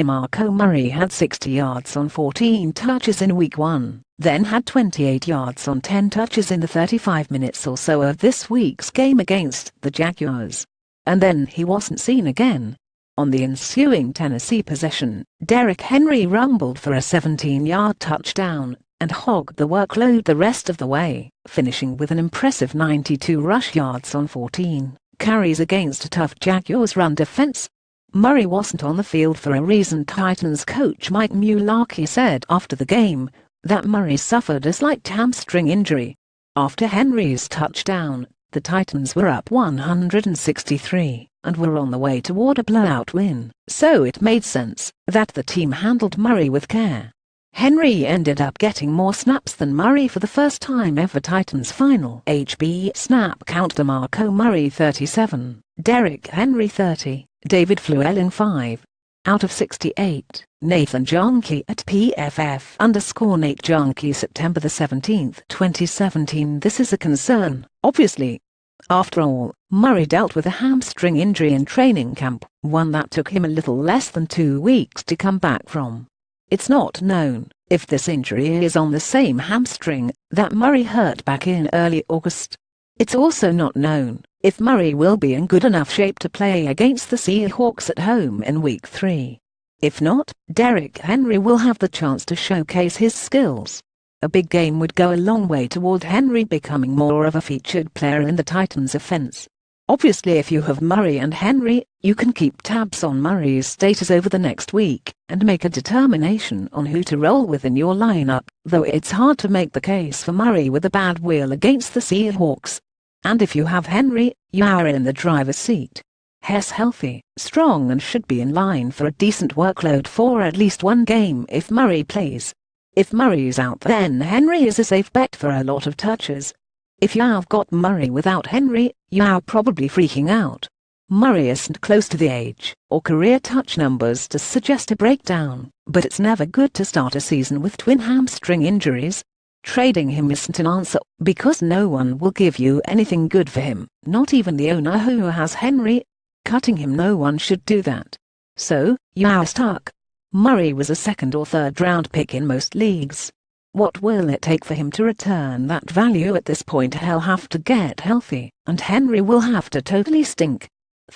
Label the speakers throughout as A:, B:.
A: DeMarco Murray had 60 yards on 14 touches in Week 1, then had 28 yards on 10 touches in the 35 minutes or so of this week's game against the Jaguars. And then he wasn't seen again. On the ensuing Tennessee possession, Derrick Henry rumbled for a 17-yard touchdown and hogged the workload the rest of the way, finishing with an impressive 92 rush yards on 14 carries against a tough Jaguars run defense. Murray wasn't on the field for a reason. Titans coach Mike Mularkey said after the game that Murray suffered a slight hamstring injury. After Henry's touchdown, the Titans were up 163 and were on the way toward a blowout win, so it made sense that the team handled Murray with care. Henry ended up getting more snaps than Murray for the first time ever. Titans final HB snap count: DeMarco Murray 37, Derrick Henry 30, David Fluellen 5. Out of 68, Nathan Jahnke at PFF_Nate Jahnke September 17, 2017. This is a concern, obviously. After all, Murray dealt with a hamstring injury in training camp, one that took him a little less than 2 weeks to come back from. It's not known if this injury is on the same hamstring that Murray hurt back in early August. It's also not known if Murray will be in good enough shape to play against the Seahawks at home in Week 3. If not, Derrick Henry will have the chance to showcase his skills. A big game would go a long way toward Henry becoming more of a featured player in the Titans' offense. Obviously, if you have Murray and Henry, you can keep tabs on Murray's status over the next week and make a determination on who to roll with in your lineup, though it's hard to make the case for Murray with a bad wheel against the Seahawks. And if you have Henry, you are in the driver's seat. He's healthy, strong, and should be in line for a decent workload for at least one game if Murray plays. If Murray's out, then Henry is a safe bet for a lot of touches. If you've got Murray without Henry, you're probably freaking out. Murray isn't close to the age or career touch numbers to suggest a breakdown, but it's never good to start a season with twin hamstring injuries. Trading him isn't an answer because no one will give you anything good for him, not even the owner who has Henry. Cutting him, no one should do that. So, you're stuck. Murray was a second or third round pick in most leagues. What will it take for him to return that value at this point? He'll have to get healthy, and Henry will have to totally stink.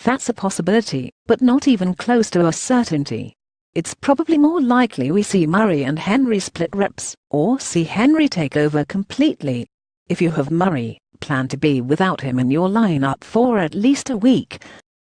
A: That's a possibility, but not even close to a certainty. It's probably more likely we see Murray and Henry split reps, or see Henry take over completely. If you have Murray, plan to be without him in your lineup for at least a week.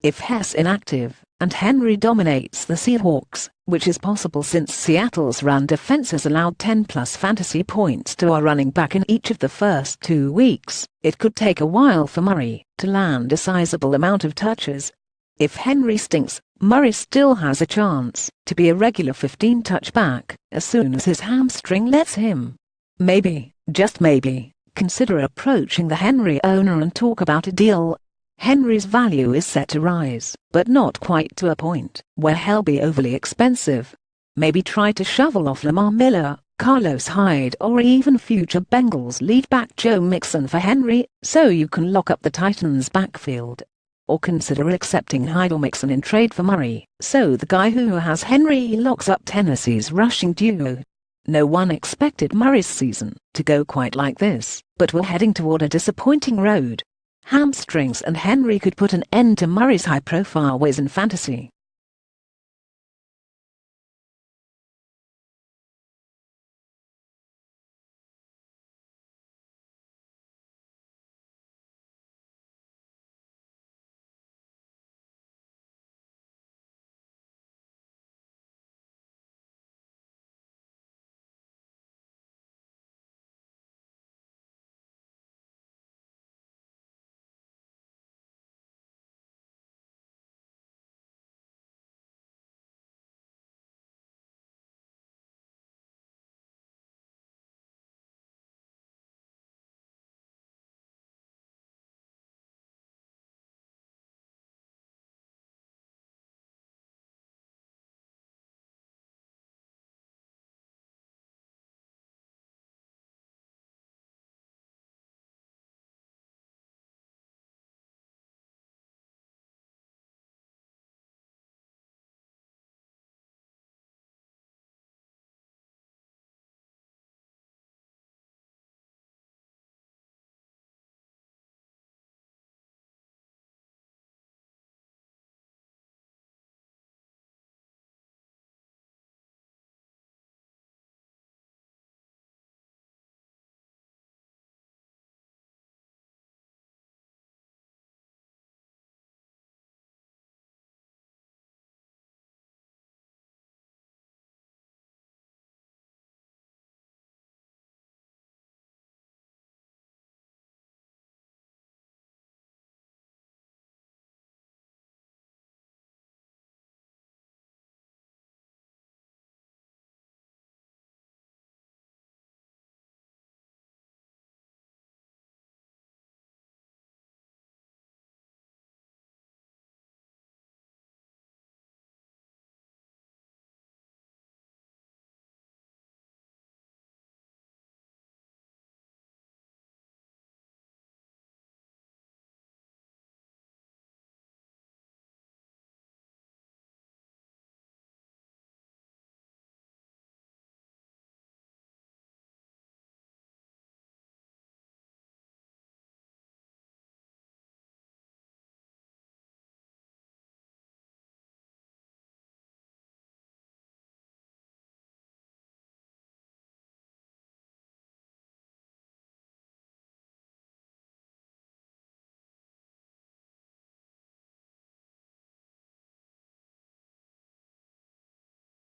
A: If he's inactive, and Henry dominates the Seahawks, which is possible since Seattle's run defense has allowed 10-plus fantasy points to a running back in each of the first 2 weeks, it could take a while for Murray to land a sizable amount of touches. If Henry stinks, Murray still has a chance to be a regular 15-touch back as soon as his hamstring lets him. Maybe, just maybe, consider approaching the Henry owner and talk about a deal. Henry's value is set to rise, but not quite to a point where he'll be overly expensive. Maybe try to shovel off Lamar Miller, Carlos Hyde, or even future Bengals lead back Joe Mixon for Henry, so you can lock up the Titans' backfield. Or consider accepting Hyde or Mixon in trade for Murray, so the guy who has Henry locks up Tennessee's rushing duo. No one expected Murray's season to go quite like this, but we're heading toward a disappointing road. Hamstrings and Henry could put an end to Murray's high-profile ways in fantasy.